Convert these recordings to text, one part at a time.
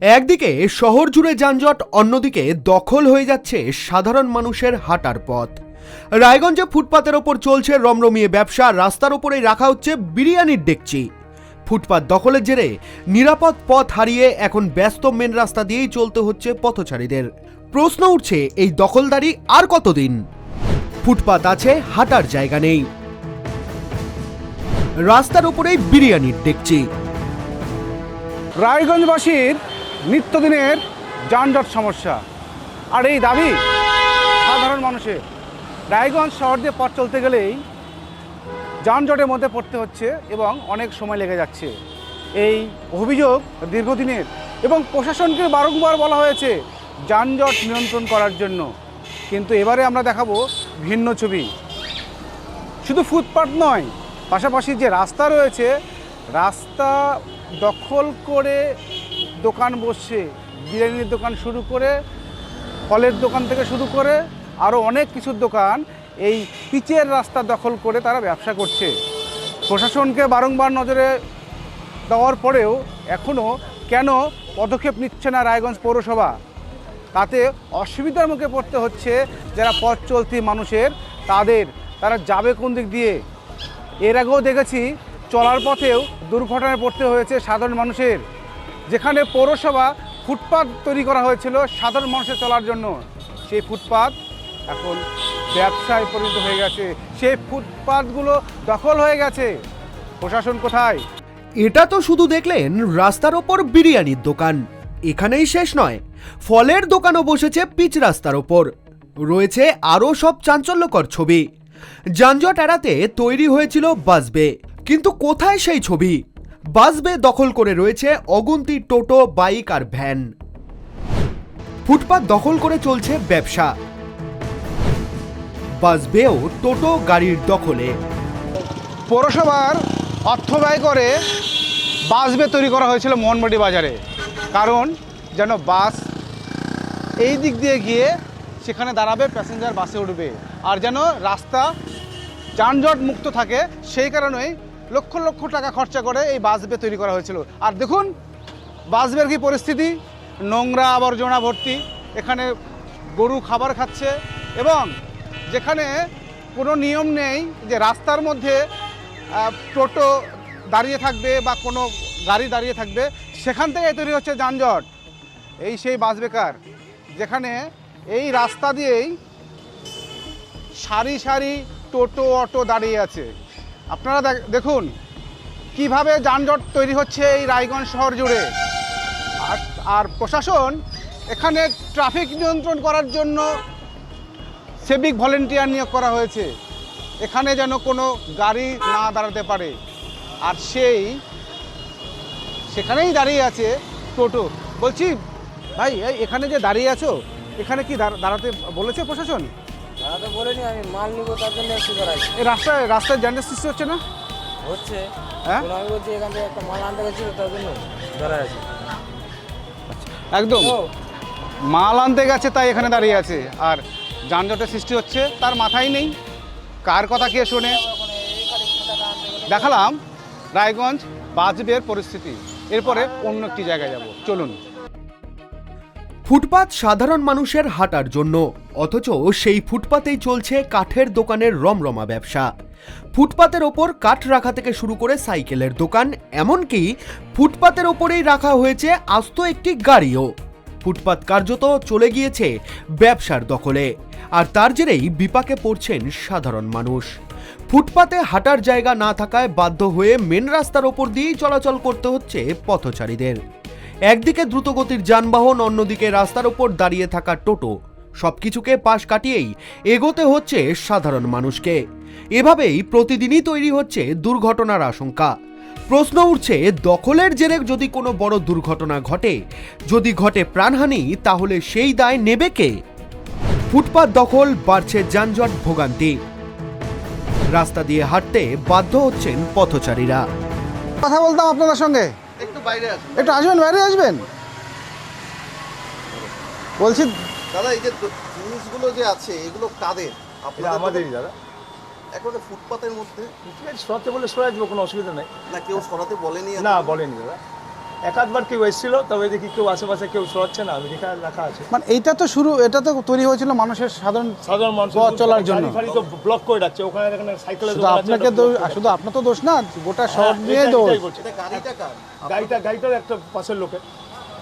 একদিকে শহর জুড়ে যানজট, অন্যদিকে দখল হয়ে যাচ্ছে সাধারণ মানুষের হাঁটার পথ। রায়গঞ্জে ফুটপাতের ওপর চলছে রমরমিয়ে ব্যবসা, রাস্তার ওপরেই রাখা হচ্ছে বিরিয়ানির ডেকচি। ফুটপাত দখলের জেরে নিরাপদ পথ হারিয়ে এখন ব্যস্ত মেন রাস্তা দিয়েই চলতে হচ্ছে পথচারীদের। প্রশ্ন উঠছে, এই দখলদারি আর কতদিন? ফুটপাত আছে, হাঁটার জায়গা নেই, রাস্তার ওপরেই বিরিয়ানির ডেকচি। রায়গঞ্জবাসীর নিত্যদিনের যানজট সমস্যা, আর এই দাবি সাধারণ মানুষের। রায়গঞ্জ শহর দিয়ে পথ চলতে গেলেই যানজটের মধ্যে পড়তে হচ্ছে এবং অনেক সময় লেগে যাচ্ছে। এই অভিযোগ দীর্ঘদিনের এবং প্রশাসনকে বারংবার বলা হয়েছে যানজট নিয়ন্ত্রণ করার জন্য, কিন্তু এবারে আমরা দেখাবো ভিন্ন ছবি। শুধু ফুটপাত নয়, পাশাপাশি যে রাস্তা রয়েছে, রাস্তা দখল করে দোকান বসছে, বিরিয়ানির দোকান শুরু করে, ফলের দোকান থেকে শুরু করে আরও অনেক কিছুর দোকান এই পিচের রাস্তা দখল করে তারা ব্যবসা করছে। প্রশাসনকে বারংবার নজরে দেওয়ার পরেও এখনও কেন পদক্ষেপ নিচ্ছে না রায়গঞ্জ পৌরসভা? তাতে অসুবিধার মুখে পড়তে হচ্ছে যারা পথ চলতি মানুষের, তারা যাবে কোন দিক দিয়ে? এর আগেও দেখেছি চলার পথেও দুর্ঘটনায় পড়তে হয়েছে সাধারণ মানুষের, যেখানে পৌরসভা ফুটপাত তৈরি করা হয়েছিল সাধারণ মানুষের চলার জন্য, সেই ফুটপাত এখন ব্যবসায় পরিণত হয়ে গেছে, সেই ফুটপাতগুলো দখল হয়ে গেছে। প্রশাসন কোথায়? এটা তো শুধু দেখলেন রাস্তার ওপর বিরিয়ানির দোকান, এখানেই শেষ নয়। ফলের দোকানও বসেছে পিচ রাস্তার ওপর। রয়েছে আরও সব চাঞ্চল্যকর ছবি। যানজট এড়াতে তৈরি হয়েছিল বাসবে, কিন্তু কোথায় সেই ছবি? বাসবে দখল করে রয়েছে অগুন্তি টোটো, বাইক আর ভ্যান। ফুটপাত দখল করে চলছে ব্যবসা, বাসবেও টোটো গাড়ির দখলে। পৌরসভার অর্থ ব্যয় করে বাসবে তৈরি করা হয়েছিল মোহনবাড়ি বাজারে, কারণ যেন বাস এই দিক দিয়ে গিয়ে সেখানে দাঁড়াবে, প্যাসেঞ্জার বাসে উঠবে, আর যেন রাস্তা যানজট মুক্ত থাকে। সেই কারণেই লক্ষ লক্ষ টাকা খরচা করে এই বাসবে তৈরি করা হয়েছিল। আর দেখুন বাসবের কি পরিস্থিতি, নোংরা আবর্জনা ভর্তি। এখানে গরু খাবার খাচ্ছে এবং যেখানে কোনো নিয়ম নেই যে রাস্তার মধ্যে টোটো দাঁড়িয়ে থাকবে বা কোনো গাড়ি দাঁড়িয়ে থাকবে, সেখান থেকে তৈরি হচ্ছে যানজট। এই সেই বাস বেকার, যেখানে এই রাস্তা দিয়েই সারি সারি টোটো অটো দাঁড়িয়ে আছে। আপনারা দেখুন কিভাবে যানজট তৈরি হচ্ছে এই রায়গঞ্জ শহর জুড়ে। আর প্রশাসন এখানে ট্রাফিক নিয়ন্ত্রণ করার জন্য সিভিক ভলেন্টিয়ার নিয়োগ করা হয়েছে, এখানে যেন কোনো গাড়ি না দাঁড়াতে পারে। আর সেখানেই দাঁড়িয়ে আছে টোটো। বলছি ভাই, এখানে যে দাঁড়িয়ে আছো, এখানে কি দাঁড়াতে বলেছে প্রশাসন? দাঁড়াতে বলেনি, আমি মাল নিব তার জন্য একটু দাঁড়াই। এই রাস্তায় যানজট সৃষ্টি হচ্ছে না? হচ্ছে, হ্যাঁ আমি বলছি এখান থেকে একটা মাল আনতে গেছিল তার জন্য দাঁড়ায় আছে। একদম মাল আনতে গেছে তাই এখানে দাঁড়িয়ে আছে, আর যানজটের সৃষ্টি হচ্ছে তার মাথায় নেই। কার কথা কে শোনে? দেখালাম রায়গঞ্জ বাসবের পরিস্থিতি। এরপরে অন্য একটি জায়গায় যাব, চলুন। ফুটপাত সাধারণ মানুষের হাঁটার জন্য, অথচ সেই ফুটপাতেই চলছে কাঠের দোকানের রমরমা ব্যবসা। ফুটপাতের ওপর কাঠ রাখা থেকে শুরু করে সাইকেলের দোকান, এমনকি ফুটপাতের ওপরেই রাখা হয়েছে আস্ত একটি গাড়িও। ফুটপাত কার্যত চলে গিয়েছে ব্যবসার দখলে, আর তার জেরেই বিপাকে পড়ছেন সাধারণ মানুষ। ফুটপাতে হাঁটার জায়গা না থাকায় বাধ্য হয়ে মেন রাস্তার ওপর দিয়েই চলাচল করতে হচ্ছে পথচারীদের। একদিকে দ্রুতগতির যানবাহন, অন্যদিকে রাস্তার ওপর দাঁড়িয়ে থাকা টোটো, সবকিছুকে পাশ কাটিয়েই এগোতে হচ্ছে সাধারণ মানুষকে। এভাবেই প্রতিদিনই তৈরি হচ্ছে দুর্ঘটনার আশঙ্কা। প্রশ্ন উঠছে, দখলের জেরে যদি কোনো বড় দুর্ঘটনা ঘটে, যদি ঘটে প্রাণহানি, তাহলে সেই দায় নেবে কে? ফুটপাত দখল, বাড়ছে যানজট, ভোগান্তি। রাস্তা দিয়ে হাঁটতে বাধ্য হচ্ছেন পথচারীরা। কথা বলতাম আপনাদের সঙ্গে, একটু আসবেন, বাইরে আসবেন। বলছি দাদা, এই যে জিনিসগুলো যে আছে এগুলো কাদের? আমাদেরই দাদা। এখন ফুটপাতের মধ্যে সরাতে বলে সরাই দেবো, কোনো অসুবিধা নেই। না কেউ সরাতে বলেনি? না বলেনি দাদা। এক আধবার কেউ এসেছিল, তবে দেখি কেউ আশেপাশে কেউ সরাচ্ছে না, আমি রাখা আছে। মানে এটা তো তৈরি হয়েছিল মানুষের সাধারণ মানুষ পথ চলার জন্য। গাড়ি ফাড়ি তো ব্লক করে রাখছে, ওখানে এখানে সাইকেলের শুধু আপনাকে শুধু আপনার তো দোষ না, গোটা শহর নিয়ে দোষ। এটা গাড়িটা কার? গাড়িটার একটা পাশের লোকের,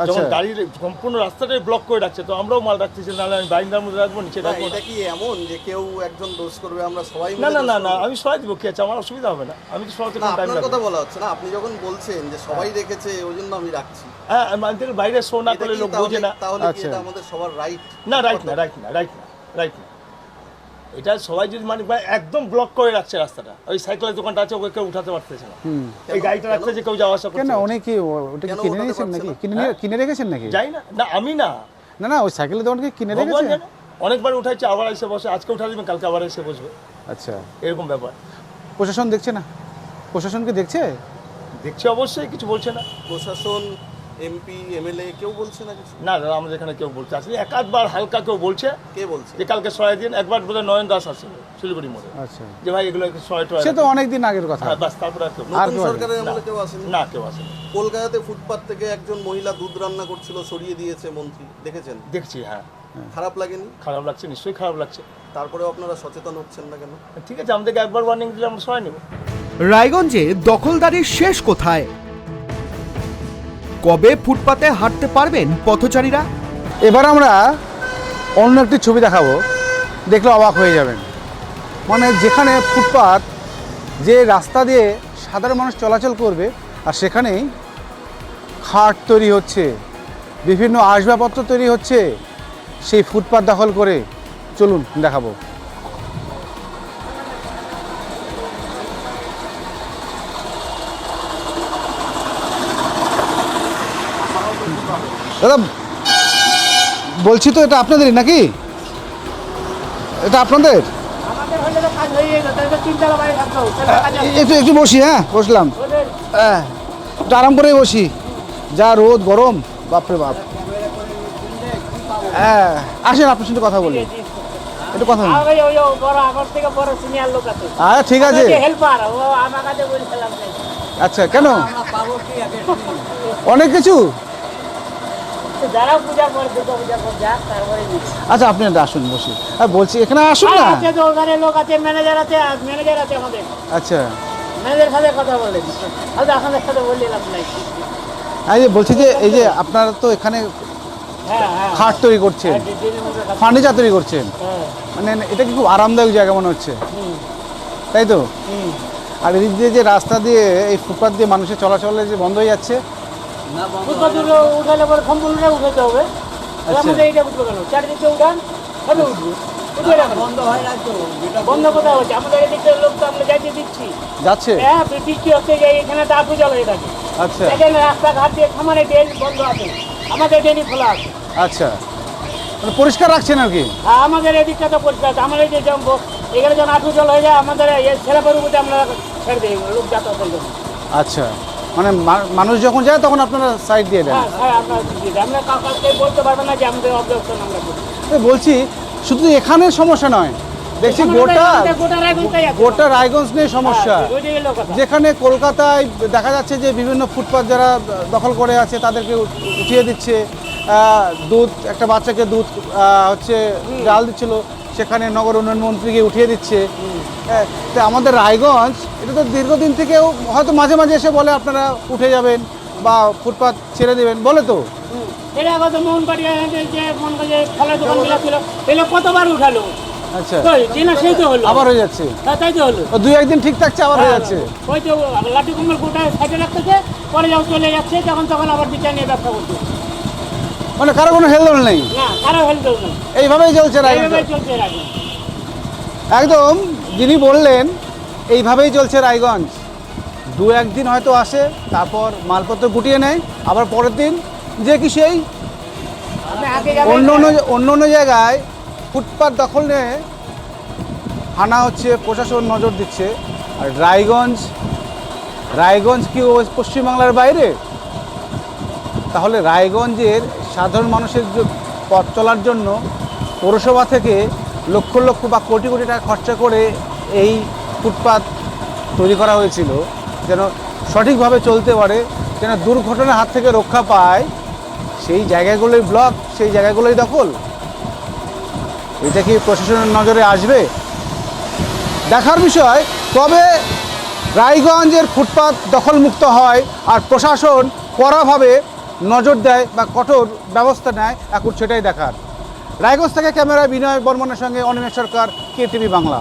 আচ্ছা। যখন গাড়ির সম্পূর্ণ রাস্তাটাই ব্লক করে রাখছে, তো আমরাও মাল রাখতেছি, নাহলে আমি বাইন্দার মধ্যে রাখবো, নিচে না, রাখবো না। এটা কি এমন যে কেউ একজন দোষ করবে আমরা সবাই মিলে না না দোষ না না, করবো? আমি সরাই দিব, কি আছে, আমার অসুবিধা হবে না, আমি তো সরাতে না, কোনো টাইম আপনার লাগবে কথা না। বলা হচ্ছে না, আপনি যখন বলছেন যে সবাই রেখেছে ওই জন্য আমি রাখছি, হ্যাঁ, আমি থেকে বাইরে শো না এটা করলে কি লোক বোঝে না। তাহলে কি আচ্ছা। এটা আমাদের সবার রাইট? না, রাইট না, এটা সবাই যদি মানে একদম ব্লক করে রাখছে রাস্তাটা, ওই সাইকেলের দোকানটা আছে, ওকে কেউ উঠাতে পারতেছে না, এই গাড়িটা রাখতে যে কেউ যাওয়া আসা কেন করছে। উনি কি ওটা কি কেন কিনে ওঠাতে নিয়েছেন পারছে নাকি? না? কিনে রেখেছেন নাকি? যাই না, না আমি না, না না, ওই সাইকেলের দোকানকে কিনে ভগবান রেখেছেন? জানে, অনেকবার উঠাইছে, আবার এসে বসে, আজকে উঠা দিবেন, কালকে আবার এসে বসবে, আচ্ছা, এরকম ব্যাপার। প্রশাসন দেখছে না? প্রশাসন কি দেখছে? দেখছি অবশ্যই, কিছু বলছে না। প্রশাসন, এমপি, এমএলএ কেউ বলছে না কিছু? না দাদা, আমাদের এখানে কেউ বলছে আসলে এক আধবার হালকা কেউ বলছে কে বলছে? যে কালকে সরাই দিন, একবার বোধহয় নয়ন দাস আসছিল শিলিগুড়ি মোড়ে, আচ্ছা, যে ভাই এগুলো সরাই সে তো অনেক দিন আগের কথা। হ্যাঁ, বাস, তারপরে আর কেউ না। আর নতুন কেউ সরকারের আমলে কেউ আসেনি? না, কেউ আসেনি। কলকাতাতে ফুটপাত থেকে একজন মহিলা দুধ রান্না করছিল, সরিয়ে দিয়েছে মন্ত্রী, দেখেছেন? দেখছি, হ্যাঁ, খারাপ লাগেনি? খারাপ লাগছে, নিশ্চয়ই খারাপ লাগছে। তারপরেও আপনারা সচেতন হচ্ছেন না কেন? ঠিক আছে, আমাদেরকে একবার ওয়ার্নিং দিলে আমরা সরাই নেব। রায়গঞ্জে দখলদারির শেষ কোথায়? কবে ফুটপাতে হাঁটতে পারবেন পথচারীরা? এবার আমরা অন্য একটি ছবি দেখাবো, দেখলে অবাক হয়ে যাবেন। মানে যেখানে ফুটপাত, যে রাস্তা দিয়ে সাধারণ মানুষ চলাচল করবে, আর সেখানেই খাট তৈরি হচ্ছে, বিভিন্ন আসবাবপত্র তৈরি হচ্ছে, সেই ফুটপাত দখল করে। চলুন দেখাবো। দাদা বলছি তো, এটা আপনাদেরই নাকি? এটা আপনাদের? আমাদের হলে তো কাজ হয়ে যেত, তাহলে তো তিনতলা বাড়ি থাকতো, তাহলে কাজ আছে। একটু একটু বসি, হ্যাঁ বসলাম, ওদের হ্যাঁ একটু আরাম করেই বসি, যা রোদ গরম, বাপরে বাপ। হ্যাঁ আসেন, আপনার সাথে কথা বলি, একটু কথা বলি। আগে ওই বড় আগর থেকে বড় সিনিয়র লোক আছে, আচ্ছা ঠিক আছে, হেল্পার, ও আমার কাছে বলছিলাম নাই। আচ্ছা কেন অনেক কিছু? যারা পূজা করে, দুর্গা পূজা করে যাক, তারপরে নিচ্ছি। আচ্ছা আপনি আসুন, বসি। হ্যাঁ বলছি এখানে আসুন না। আছে তো ওখানে লোক আছে, ম্যানেজার আছে, ম্যানেজার আছে আমাদের, আচ্ছা ম্যানেজারের সাথে কথা বলেন। আচ্ছা আপনাদের সাথে বললাম নাই। এই যে বলছি যে এই যে আপনারা তো এখানে হ্যাঁ হ্যাঁ, খাট তৈরি করছেন, দিনের মধ্যে কাজ। ফার্নিচার তৈরি করছেন, হ্যাঁ, মানে এটা কি খুব আরামদায়ক জায়গা মনে হচ্ছে, তাই তো? আর এদিক দিয়ে যে রাস্তা দিয়ে, এই ফুটপাত দিয়ে মানুষের চলাচলে যে বন্ধ হয়ে যাচ্ছে। ফুটপাথগুলো উঠালে পরে সম্পূর্ণটা উঠাতে হবে। আচ্ছা। আমাদের এইটা উঠবে কেন? চারিদিকে উঠান, তবে উঠবে। উঠবে না কেন? বন্ধ হয় না তো। বন্ধ কোথায় হচ্ছে? আমাদের এদিকে লোক তো আমরা যাইতে দিচ্ছি। যাচ্ছে? হ্যাঁ, বৃষ্টি হচ্ছে, যে এখানে তো আটু জল হয়ে থাকে। আচ্ছা দেখেন রাস্তাঘাট দিয়ে খামারে ড্রেন বন্ধ আছে, আমাদের ড্রেনই খোলা আছে। আচ্ছা, মানে পরিষ্কার রাখছেন আর কি? আর আমাদের এদিকটা তো পরিষ্কার আছে। আমাদের এই যে এখানে যখন আটু জল হয়ে যায়, আমাদের ছেলেপের উপরে আমরা ছেড়ে দিই লোক যাতায়াতের জন্য। আচ্ছা, মানে মানুষ যখন যায় তখন আপনারা সাইড দিয়ে দেন? হ্যাঁ হ্যাঁ, আমরা দিয়ে দিই। আমরা কাউকে বলতে পারবো না যে আমাদের অবজেকশন আমরা করি। এই বলছি শুধু এখানে সমস্যা নয়, দেখছি গোটা গোটা রায়গঞ্জটাই আছে। গোটা রায়গঞ্জ নিয়ে সমস্যা। হ্যাঁ, ওই দিকে লোক আছে। যেখানে কলকাতায় দেখা যাচ্ছে যে বিভিন্ন ফুটপাত যারা দখল করে আছে তাদেরকে উঠিয়ে দিচ্ছে, দুধ, একটা বাচ্চাকে দুধ হচ্ছে জাল দিচ্ছিল, সেখানে নগর উন্নয়ন মন্ত্রীকে উঠিয়ে দিচ্ছে। তো আমাদের রায়গঞ্জ এটা তো দীর্ঘদিন থেকেও হয়তো মাঝে মাঝে এসে বলে আপনারা উঠে যাবেন বা ফুটপাত ছেড়ে দেবেন বলে তো। এটা কত মোহনবাড়ি যে মন যে ফলের দোকানগুলো ছিল, এগুলো কতবার উঠালো। আচ্ছা, তো যেটা সেই তো হলো, আবার হয়ে যাচ্ছে, হ্যাঁ, তাই তো হলো। দুই একদিন ঠিক থাকছে আবার হয়ে যাচ্ছে। ওই তো লাঠি কুমড় গোটা সাইডে রাখতেছে, পরে যখন চলে যাচ্ছে তখন আবার বিচার নিয়ে ব্যবসা করছে। মানে কারো কোনো হেলদোল নেই, না, কারো হেল্প দেবে না, এইভাবেই চলছে রায়গঞ্জ। এইভাবে চলছে রাখবে। একদম যিনি বললেন এইভাবেই চলছে রায়গঞ্জ। দু একদিন হয়তো আসে, তারপর মালপত্র গুটিয়ে নেয়, আবার পরের দিন যে কি সেই। আপনি আগে যাবেন, অন্য অন্য জায়গায় ফুটপাত দখল নিয়ে হানা হচ্ছে, প্রশাসন নজর দিচ্ছে, আর রায়গঞ্জ কি পশ্চিমবাংলার বাইরে? তাহলে রায়গঞ্জের সাধারণ মানুষের পথ চলার জন্য পৌরসভা থেকে লক্ষ লক্ষ বা কোটি কোটি টাকা খরচা করে এই ফুটপাত তৈরি করা হয়েছিল যেন সঠিকভাবে চলতে পারে, যেন দুর্ঘটনার হাত থেকে রক্ষা পায়, সেই জায়গাগুলোই ব্লক, সেই জায়গাগুলোই দখল। এটা কি প্রশাসনের নজরে আসবে? দেখার বিষয়। তবে রায়গঞ্জের ফুটপাত দখলমুক্ত হয় আর প্রশাসন কড়াভাবে নজর দেয় বা কঠোর ব্যবস্থা নেয়, এখন সেটাই দেখার। রায়গঞ্জ থেকে ক্যামেরায় বিনয় বর্মনের সঙ্গে অনিমেষ সরকার, KTV বাংলা।